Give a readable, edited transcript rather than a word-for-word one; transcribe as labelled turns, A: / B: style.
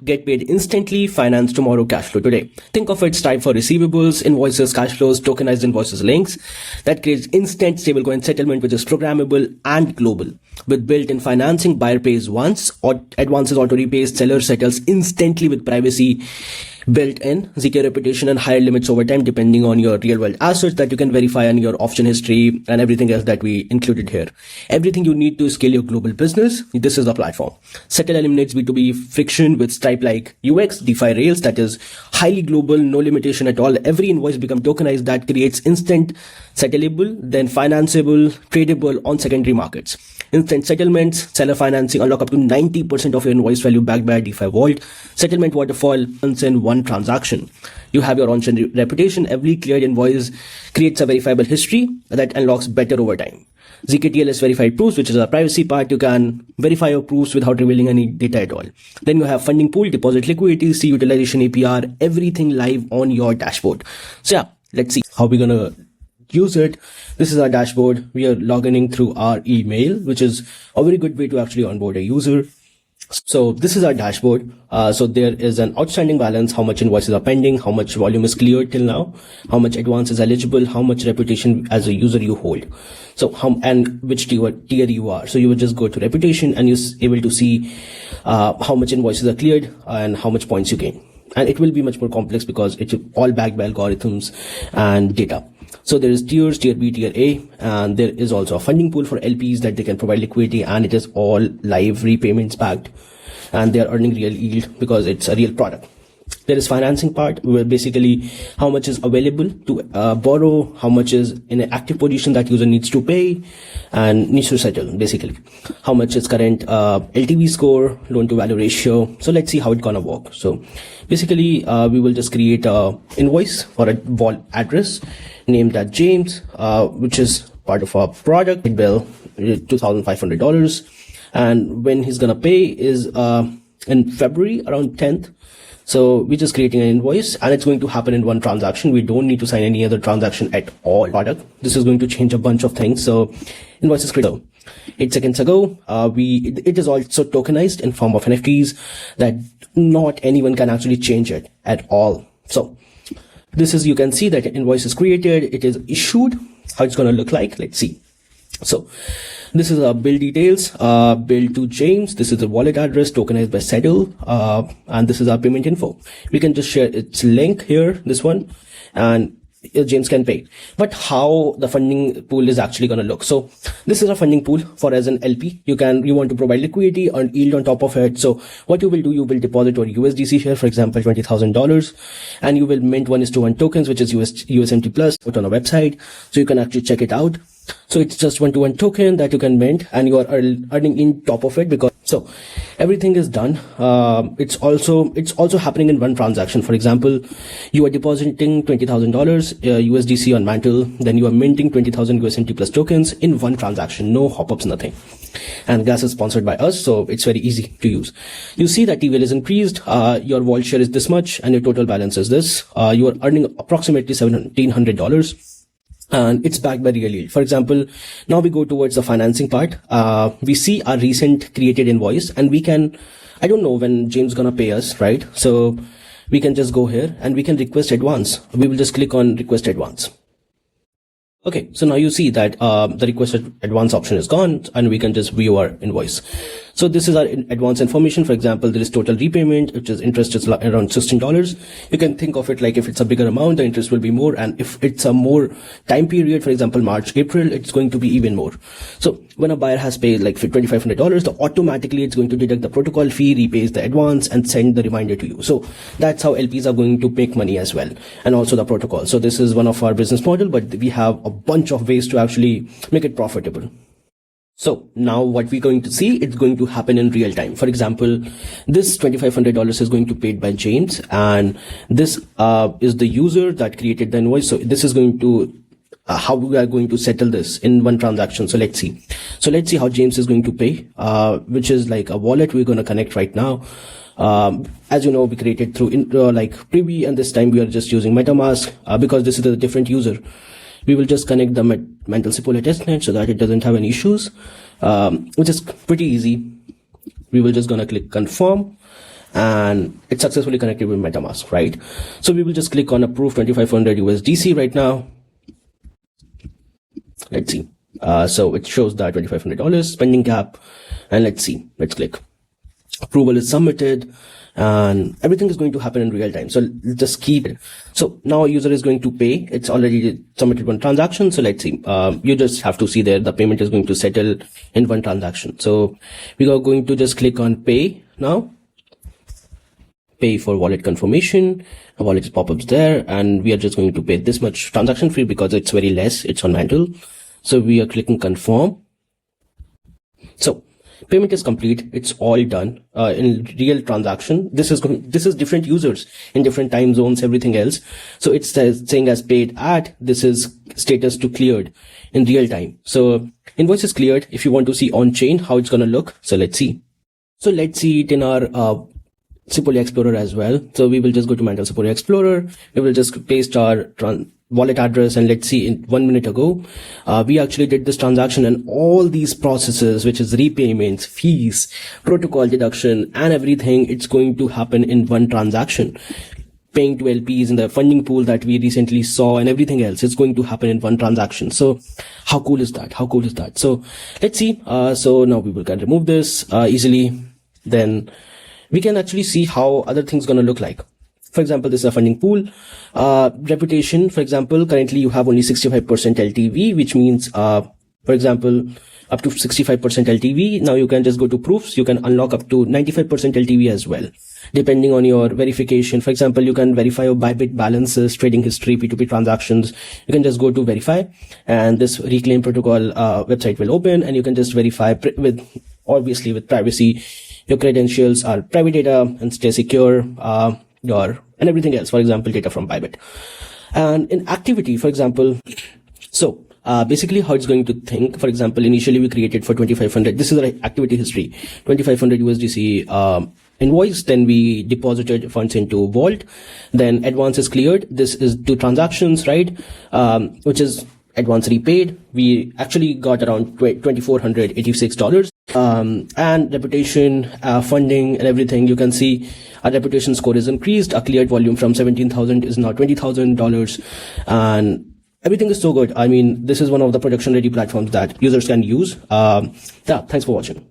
A: get paid instantly, finance tomorrow, cash flow today. Think of it type for receivables, invoices, cash flows, tokenized invoices, links. That creates instant stablecoin settlement, which is programmable and global. With built-in financing, buyer pays once, or advances auto repays, seller settles instantly with privacy built in, ZK reputation and higher limits over time depending on your real world assets that you can verify and your option history and everything else that we included here. Everything you need to scale your global business, this is the platform. SETTL eliminates B2B friction with Stripe-like UX, DeFi Rails that is highly global, no limitation at all. Every invoice becomes tokenized. That creates instant settleable, then financeable, tradable on secondary markets. Instant settlements, seller financing, unlock up to 90% of your invoice value backed by a DeFi vault. Settlement waterfall once in one transaction. You have your on-chain reputation. Every cleared invoice creates a verifiable history that unlocks better over time. ZKTLS verified proofs, which is a privacy part. You can verify your proofs without revealing any data at all. Then you have funding pool, deposit liquidity, C utilization APR, everything live on your dashboard. So yeah, let's see how we're gonna use it. This is our dashboard. We are logging in through our email, which is a very good way to actually onboard a user. So this is our dashboard. So there is an outstanding balance, how much invoices are pending, how much volume is cleared till now, how much advance is eligible, how much reputation as a user you hold. So and which tier you are. So you would just go to reputation and you're able to see how much invoices are cleared and how much points you gain. And it will be much more complex because it's all backed by algorithms and data. So there is tiers, tier B, tier A, and there is also a funding pool for LPs that they can provide liquidity, and it is all live repayments backed, and they are earning real yield because it's a real product. There is financing part where basically how much is available to borrow, how much is in an active position that user needs to pay and needs to settle, basically how much is current LTV score, loan to value ratio. So let's see how it's gonna work. So basically we will just create a invoice for a vault address named that James, which is part of our product bill, $2,500, and when he's gonna pay is in February around 10th. So we're just creating an invoice and it's going to happen in one transaction. We don't need to sign any other transaction at all. Product. This is going to change a bunch of things. So invoice is critical. 8 seconds ago, it is also tokenized in form of NFTs that not anyone can actually change it at all. So this is, you can see that invoice is created. It is issued. How it's going to look like. Let's see. So this is our bill details, bill to James. This is the wallet address tokenized by SETTL. And this is our payment info. We can just share its link here, this one, and James can pay. But how the funding pool is actually going to look. So this is a funding pool for as an LP. You want to provide liquidity and yield on top of it. So what you will do, you will deposit your USDC share, for example, $20,000, and you will mint 1:1 tokens, which is USMT plus, put on a website. So you can actually check it out. So it's just 1:1 token that you can mint and you are earning in top of it because so everything is done. It's also happening in one transaction. For example, you are depositing $20,000 USDC on Mantle, then you are minting 20,000 USMT plus tokens in one transaction, no hop-ups, nothing. And gas is sponsored by us, so it's very easy to use. You see that TVL is increased, your vault share is this much and your total balance is this. You are earning approximately $1,700. And it's backed by real yield. For example, now we go towards the financing part. We see our recent created invoice and we can, I don't know when James gonna pay us, right? So we can just go here and we can request advance. We will just click on request advance. Okay, so now you see that the requested advance option is gone and we can just view our invoice. So this is our advance information. For example, there is total repayment, which is interest is around $16. You can think of it like if it's a bigger amount, the interest will be more. And if it's a more time period, for example, March, April, it's going to be even more. So when a buyer has paid like $2,500, automatically it's going to deduct the protocol fee, repays the advance and send the reminder to you. So that's how LPs are going to make money as well. And also the protocol. So this is one of our business model, but we have a bunch of ways to actually make it profitable. So now what we're going to see, it's going to happen in real time. For example, this $2,500 is going to be paid by James, and this is the user that created the invoice. So this is going to how we are going to settle this in one transaction. So let's see. So let's see how James is going to pay, which is like a wallet we're going to connect right now. As you know, we created through like Privy, and this time we are just using MetaMask because this is a different user. We will just connect the Mantle SIPOL testnet so that it doesn't have any issues, which is pretty easy. We will just gonna click confirm, and it's successfully connected with MetaMask, right? So we will just click on approve 2500 USDC right now. Let's see. So it shows that $2,500 pending cap, and let's see. Let's click. Approval is submitted, and everything is going to happen in real time. So let's just keep it. So now a user is going to pay. It's already submitted one transaction. So let's see. You just have to see there the payment is going to settle in one transaction. So we are going to just click on pay now. Pay for wallet confirmation. A wallet pop-ups there, and we are just going to pay this much transaction fee because it's very less. It's on Mantle. So we are clicking confirm. So payment is complete. It's all done in real transaction. This is different users in different time zones, everything else. So it's saying as paid at, this is status to cleared in real time. So invoice is cleared. If you want to see on chain how it's going to look, so let's see. So let's see it in our Sepolia Explorer as well. So we will just go to Mantle Sepolia Explorer. We will just paste our wallet address, and let's see, in 1 minute ago, we actually did this transaction, and all these processes, which is repayments, fees, protocol deduction, and everything, it's going to happen in one transaction. Paying to LPs in the funding pool that we recently saw and everything else, it's going to happen in one transaction. So how cool is that? How cool is that? So let's see. So now we can remove this easily. Then we can actually see how other things going to look like. For example, this is a funding pool. Reputation, for example, currently you have only 65% LTV, which means, for example, up to 65% LTV. Now you can just go to proofs. You can unlock up to 95% LTV as well, depending on your verification. For example, you can verify your Bybit balances, trading history, P2P transactions. You can just go to verify, and this Reclaim protocol website will open, and you can just verify obviously with privacy. Your credentials are private data and stay secure, and everything else, for example, data from Bybit. And in activity, for example, so basically how it's going to think, for example, initially we created for 2500, this is the activity history, 2500 USDC invoice, then we deposited funds into Vault, then advance is cleared. This is 2 transactions, right? Which is advance repaid. We actually got around $2,486. And reputation, funding and everything, you can see our reputation score is increased. Our cleared volume from 17,000 is now $20,000, and everything is so good. I mean, this is one of the production ready platforms that users can use. Yeah, thanks for watching.